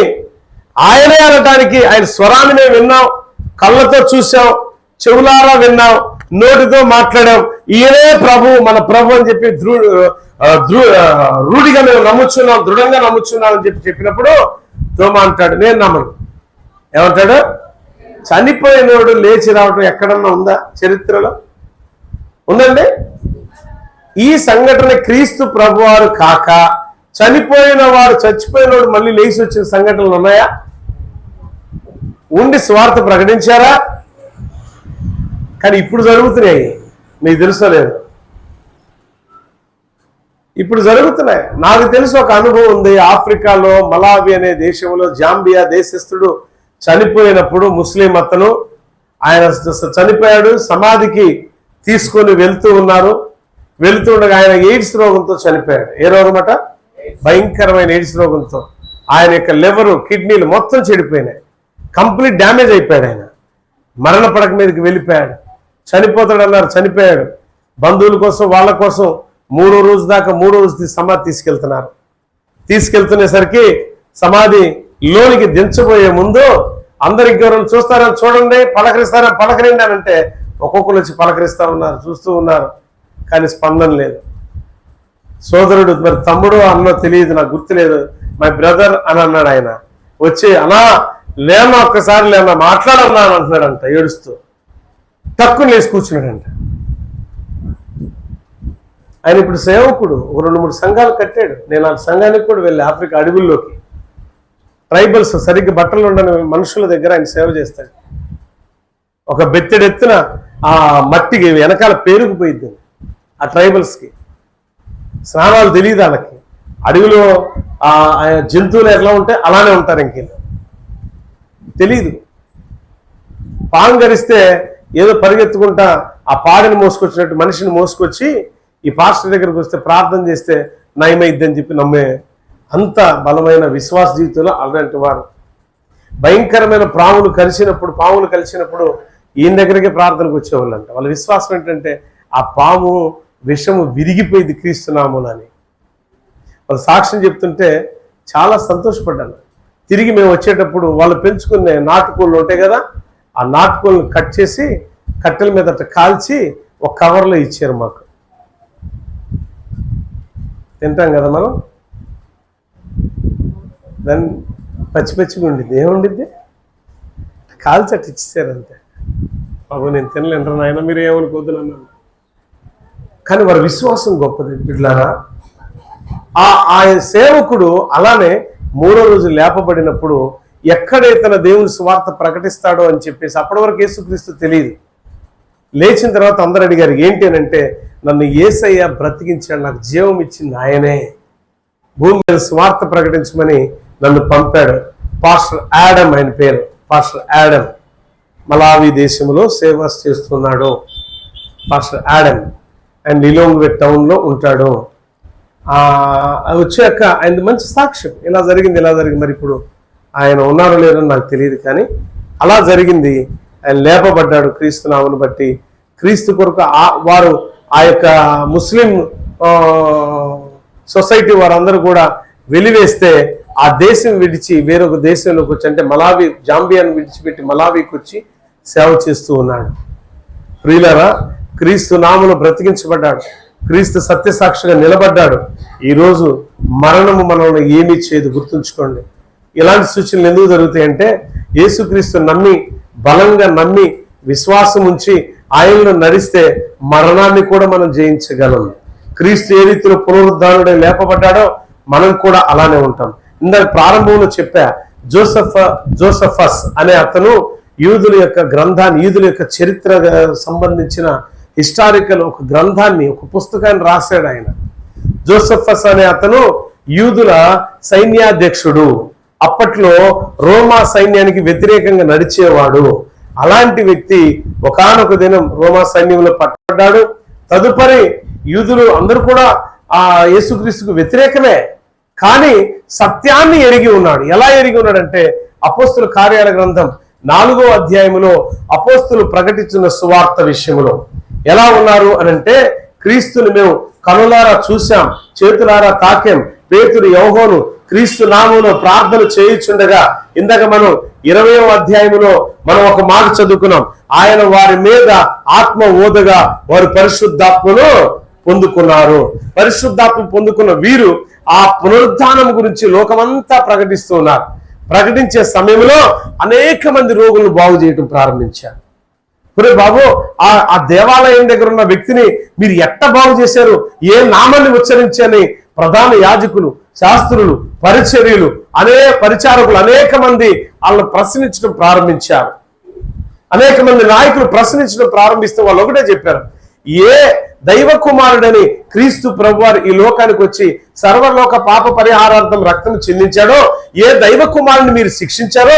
ఆయనే అనటానికి ఆయన స్వరాన్ని మేము విన్నాం, కళ్ళతో చూసాం, చెవులారా విన్నాం, నోటితో మాట్లాడాం, ఈయనే ప్రభు మన ప్రభు అని చెప్పి రూఢిగా మేము నమ్ముచున్నాం, దృఢంగా నమ్ముచున్నాం అని చెప్పినప్పుడు తోమా అంటాడు నేను నమ్మను. ఏమంటాడు? చనిపోయినోడు లేచి రావటం ఎక్కడన్నా ఉందా చరిత్రలో? ఉందండి? ఈ సంఘటన క్రీస్తు ప్రభువారు కాక చనిపోయిన వాడు చచ్చిపోయినోడు మళ్ళీ లేచి వచ్చిన సంఘటనలు ఉన్నాయా? ఉండి స్వార్థ ప్రకటించారా? కానీ ఇప్పుడు జరుగుతున్నాయి, మీకు తెలుసలేదు. ఇప్పుడు జరుగుతున్నాయి. నాకు తెలిసి ఒక అనుభవం ఉంది. ఆఫ్రికాలో మలావి అనే దేశంలో జాంబియా దేశస్థుడు చనిపోయినప్పుడు ముస్లిం అతను, ఆయన చనిపోయాడు, సమాధికి తీసుకొని వెళ్తూ ఉన్నారు. వెళ్తుండగా ఆయన ఎయిడ్స్ రోగంతో చనిపోయాడు. ఏ రోగం అట? భయంకరమైన ఎయిడ్స్ రోగంతో. ఆయన యొక్క లివరు, కిడ్నీలు మొత్తం చెడిపోయినాయి, కంప్లీట్ డ్యామేజ్ అయిపోయాడు. ఆయన మరణ పడక మీదకి వెళ్ళిపోయాడు. చనిపోతాడు అన్నారు, చనిపోయాడు. బంధువుల కోసం వాళ్ళ కోసం 3వ రోజు దాకా 3వ రోజు సమాధి తీసుకెళ్తున్నారు. తీసుకెళ్తునేసరికి సమాధి లోనికి దించబోయే ముందు అందరికి ఎవరైనా చూస్తారని చూడండి, పలకరిస్తారని పలకరిండి అని అంటే ఒక్కొక్కరు వచ్చి పలకరిస్తా ఉన్నారు, చూస్తూ ఉన్నారు, కానీ స్పందన లేదు. సోదరుడు, మరి తమ్ముడు అన్నో తెలియదు, నాకు గుర్తులేదు, మై బ్రదర్ అని అన్నాడు. ఆయన వచ్చి అన్నా లేనా ఒక్కసారి లేనా మాట్లాడన్నా అని అంటున్నాడంట ఏడుస్తూ. తక్కువ లేచి కూర్చున్నాడంట. ఆయన ఇప్పుడు సేవకుడు, 2-3 సంఘాలు కట్టాడు. నేను ఆ సంఘానికి కూడా వెళ్ళి ఆఫ్రికా అడవుల్లోకి ట్రైబల్స్ సరిగ్గా బట్టలు ఉండని మనుషుల దగ్గర ఆయన సేవ చేస్తాడు. ఒక బెత్తెడెత్తున ఆ మట్టికి వెనకాల పేరుకుపోయిద్ది ఆ ట్రైబల్స్కి. స్నానాలు తెలియదు వాళ్ళకి. అడవిలో జంతువులు ఎట్లా ఉంటే అలానే ఉంటారు, ఇంకేం తెలీదు. పాము గరిస్తే ఏదో పరిగెత్తుకుంటా ఆ పాడిని మోసుకొచ్చినట్టు మనిషిని మోసుకొచ్చి ఈ పాస్టర్ దగ్గరకు వస్తే ప్రార్థన చేస్తే నయమైద్దని చెప్పి నమ్మే అంత బలమైన విశ్వాస జీవితంలో అలాంటి వారు. భయంకరమైన పాములు కలిసినప్పుడు ఈయన దగ్గరికి ప్రార్థనకు వచ్చేవాళ్ళంట. వాళ్ళ విశ్వాసం ఏంటంటే ఆ పాము విషము విరిగిపోయింది క్రీస్తునామని. వాళ్ళు సాక్ష్యం చెప్తుంటే చాలా సంతోషపడ్డాను. తిరిగి మేము వచ్చేటప్పుడు వాళ్ళు పెంచుకునే నాటుకోళ్ళు ఉంటాయి కదా, ఆ నాటుకోళ్ళను కట్ చేసి కట్టెల మీద కాల్చి ఒక కవర్లో ఇచ్చారు మాకు. తింటాం కదా మనం, దాన్ని పచ్చిగా ఉండిద్ది, ఏముండిద్ది కాల్చి అట్టు ఇచ్చేసారు అంతే. బాబు నేను తినలేంటారు నాయన, మీరు ఏమనుకోద్దునన్నాను. కానీ వారి విశ్వాసం గొప్పది బిడ్డలారా. ఆ సేవకుడు అలానే 3వ రోజు లేపబడినప్పుడు ఎక్కడైతే దేవుని సువార్త ప్రకటిస్తాడో అని చెప్పేసి అప్పటి వరకు యేసుక్రీస్తు తెలియదు. లేచిన తర్వాత అందరు అడిగారు ఏంటి అని అంటే, నన్ను యేసయ్య బ్రతికించాడు, నాకు జీవం ఇచ్చింది ఆయనే, భూమి మీద సువార్త ప్రకటించమని నన్ను పంపాడు. పాస్టర్ యాడమ్ ఆయన పేరు, పాస్టర్ యాడమ్. మలావి దేశంలో సేవ చేస్తున్నాడు పాస్టర్ యాడమ్. ఆయన లిలోంగ్వే టౌన్లో ఉంటాడు. వచ్చాక ఆయన మంచి సాక్ష్యం, ఇలా జరిగింది. మరి ఇప్పుడు ఆయన ఉన్నారో లేరో నాకు తెలియదు, కానీ అలా జరిగింది. ఆయన లేపబడ్డాడు క్రీస్తునామను బట్టి. క్రీస్తు కొరకు వారు ఆ యొక్క ముస్లిం సొసైటీ వారందరూ కూడా వెలివేస్తే ఆ దేశం విడిచి వేరొక దేశంలోకి వచ్చి, అంటే మలావి, జాంబియాను విడిచిపెట్టి మలావికి వచ్చి సేవ చేస్తూ ఉన్నాడు. ప్రియులారా, క్రీస్తు నామములో బ్రతికించబడ్డాడు, క్రీస్తు సత్యసాక్షిగా నిలబడ్డాడు. ఈరోజు మరణము మనల్ని ఏమీ చేయదు, గుర్తుంచుకోండి. ఇలాంటి సూచనలు ఎందుకు జరుగుతాయంటే, యేసుక్రీస్తు నమ్మి, బలంగా నమ్మి, విశ్వాసం ఉంచి ఆయనలో నడిస్తే మరణాన్ని కూడా మనం జయించగలం. క్రీస్తు ఏ రీతిలో పునరుద్ధానుడై లేపబడ్డాడో మనం కూడా అలానే ఉంటాం. ఇందాక ప్రారంభంలో చెప్పా, జోసఫస్ అనే అతను యూదుల యొక్క గ్రంథాన్ని, యూదుల యొక్క చరిత్ర సంబంధించిన హిస్టారికల్ ఒక గ్రంథాన్ని, ఒక పుస్తకాన్ని రాశాడు ఆయన. జోసఫస్ అనే అతను యూదుల సైన్యాధ్యక్షుడు, అప్పట్లో రోమా సైన్యానికి వ్యతిరేకంగా నడిచేవాడు. అలాంటి వ్యక్తి ఒకానొక దినం రోమా సైన్యంలో పట్టబడ్డాడు. తదుపరి యూదులు అందరూ కూడా ఆ యేసుక్రీస్తుకు వ్యతిరేకమే, కానీ సత్యాన్ని ఎరిగి ఉన్నాడు. ఎలా ఎరిగి ఉన్నాడంటే, అపోస్తుల కార్యాల గ్రంథం 4వ అధ్యాయములో అపోస్తులు ప్రకటించిన సువార్త విషయంలో ఎలా ఉన్నారు అనంటే, క్రీస్తుని మేము కనులారా చూశాం, చేతులారా తాకాం, పేతురు యోహోను క్రీస్తు నామములో ప్రార్థన చేయుచుండగా, ఇందాక మనం 20వ అధ్యాయములో మనం ఒక మాట చదువుకున్నాం, ఆయన వారి మీద ఆత్మ ఓదగా వారు పరిశుద్ధాత్మను పొందుకున్నారు. పరిశుద్ధాత్మ పొందుకున్న వీరు ఆ పునరుద్ధానం గురించి లోకమంతా ప్రకటిస్తూ ఉన్నారు. ప్రకటించే సమయంలో అనేక మంది రోగులను బాగు చేయడం ప్రారంభించారు. ఒరే బాబు, ఆ దేవాలయం దగ్గర ఉన్న వ్యక్తిని మీరు ఎట్ట బాగు చేశారు, ఏ నామాన్ని ఉచ్చరించని ప్రధాన యాజకులు, శాస్త్రులు, పరిచర్యులు, పరిచారకులు అనేక మంది వాళ్ళని ప్రశ్నించడం ప్రారంభించారు. అనేక మంది నాయకులు ప్రశ్నించడం ప్రారంభిస్తే వాళ్ళు ఒకటే చెప్పారు, ఏ దైవ కుమారుడని క్రీస్తు ప్రభువారు ఈ లోకానికి వచ్చి సర్వలోక పాప పరిహారార్థం రక్తం చెందించాడో, ఏ దైవ కుమారుని మీరు శిక్షించారో,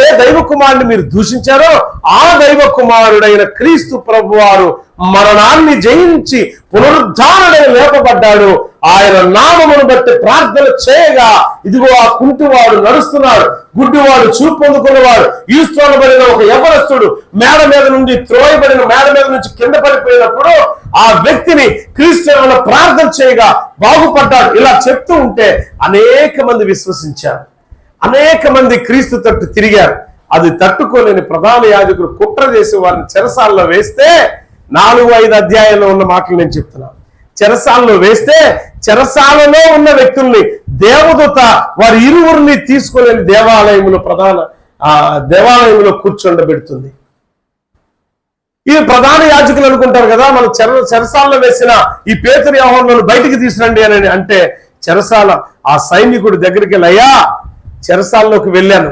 ఏ దైవ కుమారుని మీరు దూషించారో, ఆ దైవ కుమారుడైన క్రీస్తు ప్రభువారు మరణాన్ని జయించి పునరుద్ధానుడై లేపబడ్డాడు. ఆయన నామమును బట్టి ప్రార్థన చేయగా ఇదిగో ఆ కుంటివాడు నడుస్తున్నాడు, గుడ్డివాడు చూపు పొందుకున్నవాడు, ఈస్తోనబడిన ఒక యవనస్తుడు మేడ మీద నుండి త్రోయబడిన మేడ మీద నుంచి కింద పడిపోయినప్పుడు ఆ వ్యక్తిని క్రీస్తు ప్రార్థన చేయగా బాగుపడ్డాడు. ఇలా చెప్తూ ఉంటే అనేక మంది విశ్వసించారు, అనేక మంది క్రీస్తు తట్టు తిరిగారు. అది తట్టుకోలేని ప్రధాన యాజకులు కుట్ర చేసి వారిని చెరసాల్లో వేస్తే, 4-5 అధ్యాయాల్లో ఉన్న మాటలు నేను చెప్తున్నాను. చెరసాలలో వేస్తే చెరసాలలో ఉన్న వ్యక్తుల్ని దేవదూత వారి ఇరువురిని తీసుకుని దేవాలయంలో కూర్చోండబెడుతుంది. ఈ ప్రధాన యాజకులు అనుకుంటారు కదా, మన చెరసాలలో వేసిన ఈ పేతురు యోహానులను బయటికి తీసురండి అని అంటే, చెరసాల ఆ సైనికుడి దగ్గరికి వెళ్ళి, అయ్యా చెరసాలలోకి వెళ్ళాను,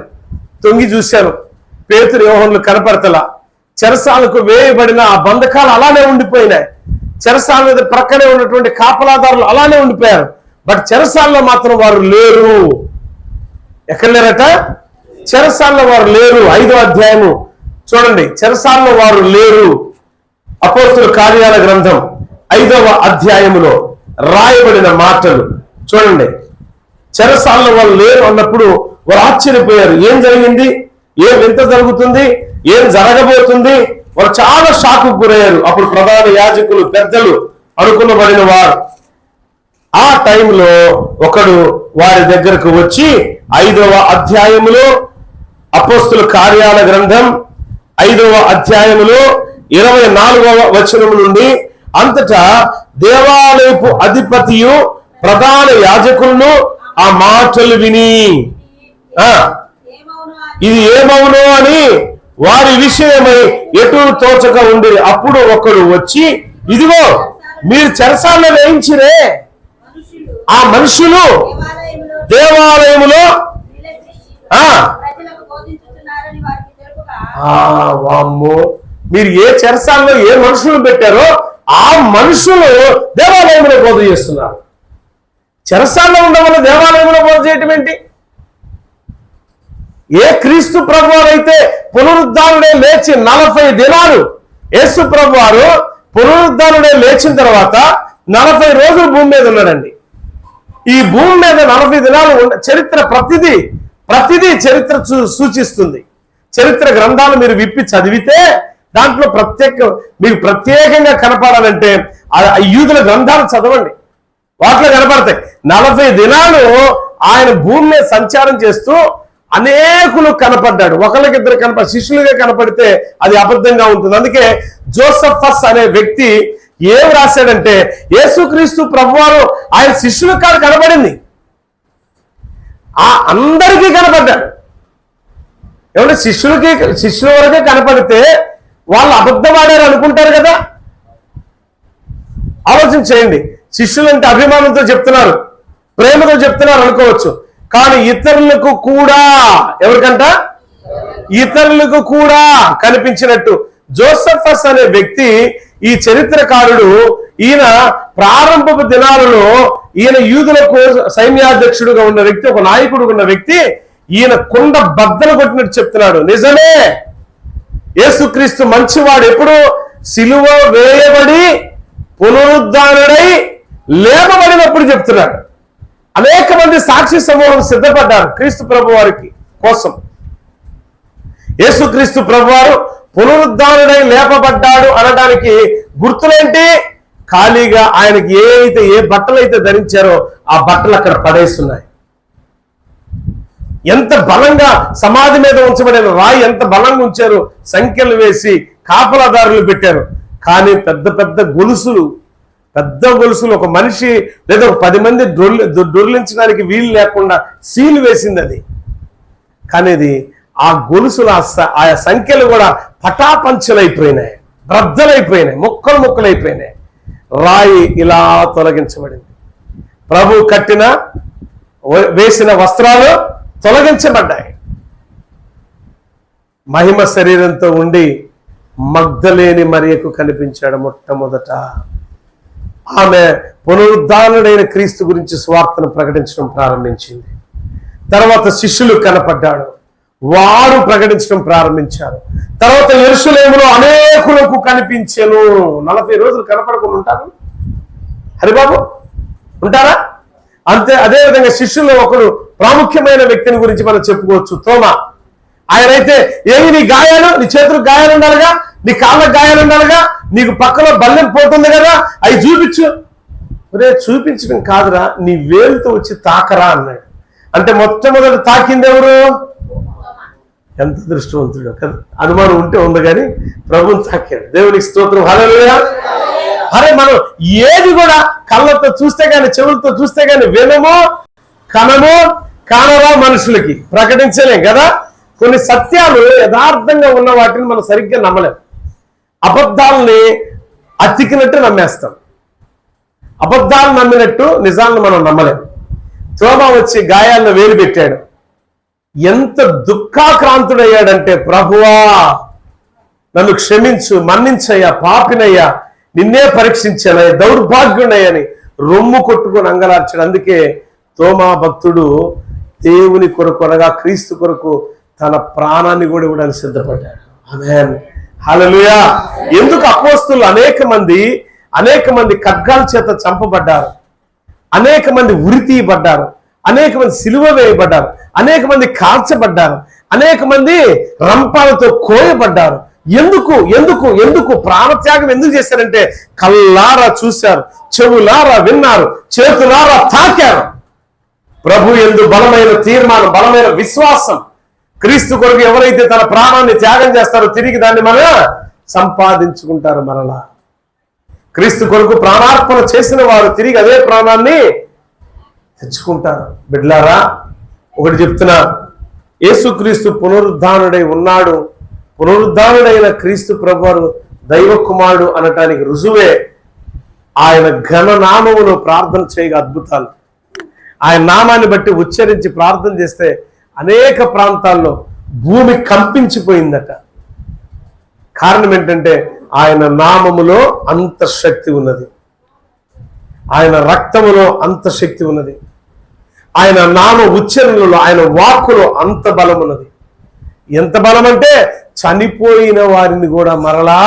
తొంగి చూశాను, పేతురు యోహానులు కనపడతలా, చెరసాలకు వేయబడిన ఆ బంధకాలు అలానే ఉండిపోయినాయి, చెరసాల మీద ప్రక్కనే ఉన్నటువంటి కాపలాదారులు అలానే ఉండిపోయారు, బట్ చెరసాలలో మాత్రం వారు లేరు. ఎక్కడ లేరట? చెరసాలలో వారు లేరు. 5వ అధ్యాయము చూడండి, చెరసాలలో వారు లేరు. అపోస్తుల కార్యాల గ్రంథం 5వ అధ్యాయములో రాయబడిన మాటలు చూడండి. చెరసాలలో వాళ్ళు లేరు అన్నప్పుడు వారు ఆశ్చర్యపోయారు. ఏం జరిగింది, ఏం వింత జరుగుతుంది, ఏం జరగబోతుంది, వారు చాలా షాకు గురయ్యారు. అప్పుడు ప్రధాన యాజకులు, పెద్దలు అనుకునబడిన వారు ఆ టైంలో ఒకడు వారి దగ్గరకు వచ్చి 5వ అధ్యాయములో అపోస్తుల కార్యాల గ్రంథం 5వ అధ్యాయములో 24వ వచనము నుండి, అంతటా దేవాలయపు అధిపతియు ప్రధాన యాజకులను ఆ మాటలు విని ఇది ఏమవునో అని వారి విషయమై ఎటు తోచక ఉండి, అప్పుడు ఒకడు వచ్చి, ఇదిగో మీరు చెరసాల్లో వేయించిరే ఆ మనుషులు దేవాలయములో వామ్మో, మీరు ఏ చెరసాల్లో ఏ మనుషులు పెట్టారో ఆ మనుషులు దేవాలయంలో బోధ చేస్తున్నారు. చెరసాల్లో ఉండడం వల్ల దేవాలయంలో బోధ చేయటం ఏంటి? ఏ క్రీస్తు ప్రభు అయితే పునరుద్ధానుడే లేచి 40 దినాలు, యేసు ప్రభు వారు పునరుద్ధానుడే లేచిన తర్వాత 40 రోజులు భూమి మీద ఉన్నాడండి. ఈ భూమి మీద 40 దినాలు చరిత్ర ప్రతిదీ చరిత్ర సూచిస్తుంది. చరిత్ర గ్రంథాలు మీరు విప్పి చదివితే దాంట్లో మీకు ప్రత్యేకంగా కనపడాలంటే యూదుల గ్రంథాలు చదవండి. వాటిలో కనపడతాయి. 40 దినాలు ఆయన భూమి మీద సంచారం చేస్తూ అనేకులు కనపడ్డాడు. ఒకరికిద్దరు శిష్యులుగా కనపడితే అది అబద్ధంగా ఉంటుంది. అందుకే జోసఫస్ అనే వ్యక్తి ఏం రాశాడంటే, యేసుక్రీస్తు ప్రభువారు ఆయన శిష్యుల కాదు కనపడింది, అందరికీ కనపడ్డాడు. ఏమంటే శిష్యుల వరకే కనపడితే వాళ్ళు అబద్ధమాడారు అనుకుంటారు కదా. ఆలోచన చేయండి. శిష్యులంటే అభిమానంతో చెప్తున్నారు, ప్రేమతో చెప్తున్నారు అనుకోవచ్చు. కానీ ఇతరులకు కూడా, ఎవరికంట? ఇతరులకు కూడా కనిపించినట్టు జోసఫస్ అనే వ్యక్తి, ఈ చరిత్రకారుడు, ఈయన ప్రారంభపు దినాలలో ఈయన యూదులకు సైన్యాధ్యక్షుడుగా ఉన్న వ్యక్తి, ఒక నాయకుడు ఉన్న వ్యక్తి, ఈయన కుండ బద్దలు కొట్టినట్టు చెప్తున్నాడు. నిజమే, యేసుక్రీస్తు మంచివాడు. ఎప్పుడు? సిలువ వేయబడి పునరుద్ధానుడై లేపబడినప్పుడు చెప్తున్నాడు. అనేక మంది సాక్షి సమూహం సిద్ధపడ్డారు క్రీస్తు ప్రభు వారికి కోసం. యేసుక్రీస్తు ప్రభువారు పునరుద్ధానుడై లేపబడ్డాడు అనడానికి గుర్తులేంటి? ఖాళీగా ఆయనకి ఏ బట్టలు అయితే ధరించారో ఆ బట్టలు అక్కడ పడేస్తున్నాయి. ఎంత బలంగా సమాధి మీద ఉంచబడిన రాయి ఎంత బలంగా ఉంచారు, సంఖ్యలు వేసి కాపలాదారులు పెట్టారు. కానీ పెద్ద పెద్ద గొలుసులు, ఒక మనిషి లేదా ఒక 10 మంది దొర్లించడానికి వీలు లేకుండా సీలు వేసింది అది. కానీ అది ఆ గొలుసులు, ఆ సంఖ్యలు కూడా పటాపంచలైపోయినాయి, బ్రద్దలైపోయినాయి, ముక్కలైపోయినాయి. రాయి ఇలా తొలగించబడింది. ప్రభు కట్టిన వేసిన వస్త్రాలు తొలగించబడ్డాయి. మహిమ శరీరంతో ఉండి మగ్దలేని మరియకు కనిపించాడు మొట్టమొదట. ఆమె పునరుద్ధానుడైన క్రీస్తు గురించి సువార్తను ప్రకటించడం ప్రారంభించింది. తర్వాత శిష్యులు కనపడ్డాడు, వారు ప్రకటించడం ప్రారంభించారు. తర్వాత యెరూషలేములో అనేకులకు కనిపించెను. 40 రోజులు కనపడకుండా ఉంటారు హరిబాబు? ఉంటారా? అంతే. అదేవిధంగా శిష్యుల్లో ఒకడు ప్రాముఖ్యమైన వ్యక్తిని గురించి మనం చెప్పుకోవచ్చు, తోమా. ఆయనైతే, ఏమి నీ గాయాలు, నీ చేతులకు గాయాలు ఉండాలిగా, నీ కాళ్ళకు గాయాలు ఉండాలిగా, నీకు పక్కలో బల్లెం పోతుంది కదా, అవి చూపించు. చూపించడం కాదురా, నీ వేలుతో వచ్చి తాకరా అన్నాడు. అంటే మొట్టమొదటి తాకింది ఎవరు? ఎంత దృష్టివంతుడు కదా. అనుమానం ఉంటే ఉంది, కానీ ప్రభువుని తాకాడు. దేవునికి స్తోత్రం, హల్లెలూయా. అరే, మనం ఏది కూడా కళ్ళతో చూస్తే గాని, చెవులతో చూస్తే గాని వినమో కనమో కానరా మనుషులకి ప్రకటించలేం కదా. కొన్ని సత్యాలు యథార్థంగా ఉన్న వాటిని మనం సరిగ్గా నమ్మలేం. అబద్ధాలని అతికినట్టు నమ్మేస్తాం. అబద్ధాలు నమ్మినట్టు నిజాలను మనం నమ్మలేం. తోమా వచ్చి గాయాలను వేలు పెట్టాడు. ఎంత దుఃఖాక్రాంతుడయ్యాడంటే, ప్రభువా నన్ను క్షమించు, మన్నించయ్యా, పాపినయ్యా, నిన్నే పరీక్షించానయ్యా, దౌర్భాగ్యుడయ్యని రొమ్ము కొట్టుకొని అంగలార్చాడు. అందుకే తోమా భక్తుడు దేవుని కొరకు అనగా క్రీస్తు కొరకు తన ప్రాణాన్ని కూడా ఇవ్వడానికి సిద్ధపడ్డాడు. ఆమేన్, హల్లెలూయా. ఎందుకు అపోస్తలులు అనేక మంది ఖడ్గాల చేత చంపబడ్డారు, అనేక మంది ఉరి తీయబడ్డారు, అనేక మంది సిలువ వేయబడ్డారు, అనేక మంది కాల్చబడ్డారు, అనేక మంది రంపాలతో కోయబడ్డారు. ఎందుకు ప్రాణత్యాగం ఎందుకు చేశారంటే, కళ్ళారా చూశారు, చెవులారా విన్నారు, చేతులారా తాకారు. ప్రభు యందు బలమైన తీర్మానం, బలమైన విశ్వాసం. క్రీస్తు కొరకు ఎవరైతే తన ప్రాణాన్ని త్యాగం చేస్తారో తిరిగి దాన్ని మన సంపాదించుకుంటారు. మరలా క్రీస్తు కొరకు ప్రాణార్పణ చేసిన వారు తిరిగి అదే ప్రాణాన్ని తెచ్చుకుంటారు. బిడ్లారా, ఒకటి చెప్తున్నా, యేసుక్రీస్తు పునరుద్ధానుడై ఉన్నాడు. పునరుద్ధానుడైన క్రీస్తు ప్రభువారు దైవ కుమారుడు అనటానికి రుజువే ఆయన ఘననామములో ప్రార్థన చేయగా అద్భుతాలు. ఆయన నామాన్ని బట్టి ఉచ్చరించి ప్రార్థన చేస్తే అనేక ప్రాంతాల్లో భూమి కంపించిపోయిందట. కారణం ఏంటంటే, ఆయన నామములో అంత శక్తి ఉన్నది, ఆయన రక్తములో అంత శక్తి ఉన్నది, ఆయన నామ ఉచ్చరణలో, ఆయన వాక్కులో అంత బలం ఉన్నది. ఎంత బలం అంటే, చనిపోయిన వారిని కూడా మరలా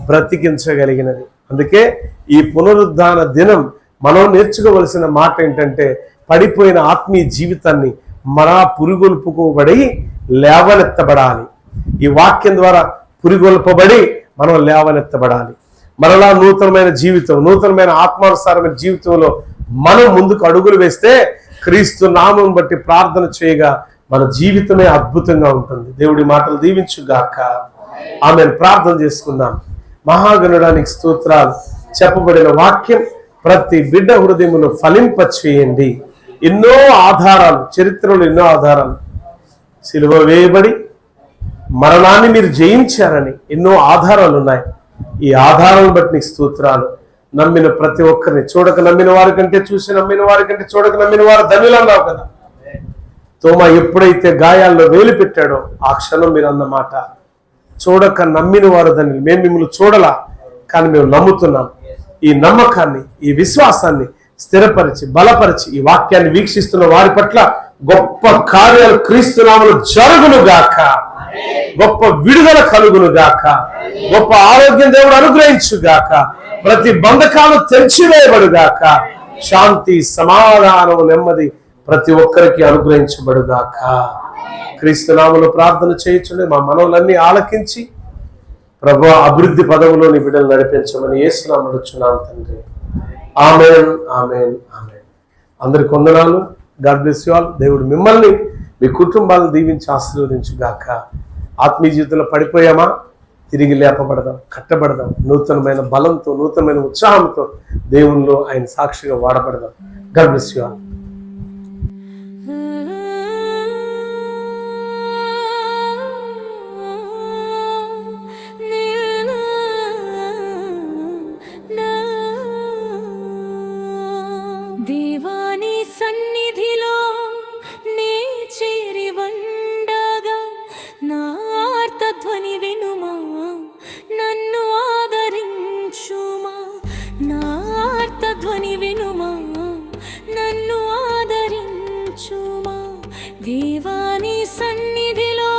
బ్రతికించగలిగినది. అందుకే ఈ పునరుద్ధాన దినం మనం నేర్చుకోవలసిన మాట ఏంటంటే, పడిపోయిన ఆత్మీయ జీవితాన్ని మరా పురిగొల్పుకోబడి లేవనెత్తబడాలి. ఈ వాక్యం ద్వారా పురిగొల్పబడి మనం లేవనెత్తబడాలి. మరలా నూతనమైన జీవితం, నూతనమైన ఆత్మానుసారమైన జీవితంలో మనం ముందుకు అడుగులు వేస్తే క్రీస్తు నామం బట్టి ప్రార్థన చేయగా మన జీవితమే అద్భుతంగా ఉంటుంది. దేవుడి మాటలు దీవించుగాక. ఆమెను ప్రార్థన చేసుకుందాం. మహాగణుడానికి స్తోత్రాలు. చెప్పబడిన వాక్యం ప్రతి బిడ్డ హృదయమును ఫలింప చేయండి. ఎన్నో ఆధారాలు, చరిత్రలో ఎన్నో ఆధారాలు, సిలువ వేయబడి మరణాన్ని మీరు జయించారని ఎన్నో ఆధారాలు ఉన్నాయి. ఈ ఆధారాలను బట్టి నీకు స్తోత్రాలు. నమ్మిన ప్రతి ఒక్కరిని, చూడక నమ్మిన వారి కంటే చూసి నమ్మిన వారి కంటే చూడక నమ్మిన వారు ధన్యులు అన్నావు కదా. తోమా ఎప్పుడైతే గాయాల్లో వేలు పెట్టాడో ఆ క్షణం మీరు అన్నమాట, చూడక నమ్మిన వారు ధన్యులు. మేము మిమ్మల్ని చూడలా, కానీ మేము నమ్ముతున్నాం. ఈ నమ్మకాన్ని, ఈ విశ్వాసాన్ని స్థిరపరిచి బలపరిచి ఈ వాక్యాన్ని వీక్షిస్తున్న వారి పట్ల గొప్ప కార్యాలు క్రీస్తు నామములో జరుగును గాక. గొప్ప విడుదల కలుగును గాక. గొప్ప ఆరోగ్యం దేవుడు అనుగ్రహించు గాక. ప్రతి బంధకాలు తెరిచివేయబడుగాక. శాంతి, సమాధానం, నెమ్మది ప్రతి ఒక్కరికి అనుగ్రహించబడుగాక. క్రీస్తు నామములో ప్రార్థన చేయించుండే మా మనవులన్నీ ఆలకించి ప్రభువా అభివృద్ధి పదవులో నీ బిడ్డలు నడిపించమని యేసు నామములో అడుగుచున్నాను తండ్రి. ఆమేన్, ఆమేన్, ఆమేన్. అందరికి వందనాలు. God bless you all. దేవుడు మిమ్మల్ని, మీ కుటుంబాలను దీవించి ఆశీర్వదించుగాక. ఆత్మీయ జీవితంలో పడిపోయామా? తిరిగి లేపబడదాం, కట్టబడదాం. నూతనమైన బలంతో, నూతనమైన ఉత్సాహంతో దేవునిలో ఆయన సాక్షిగా వాడబడదాం. God bless you all.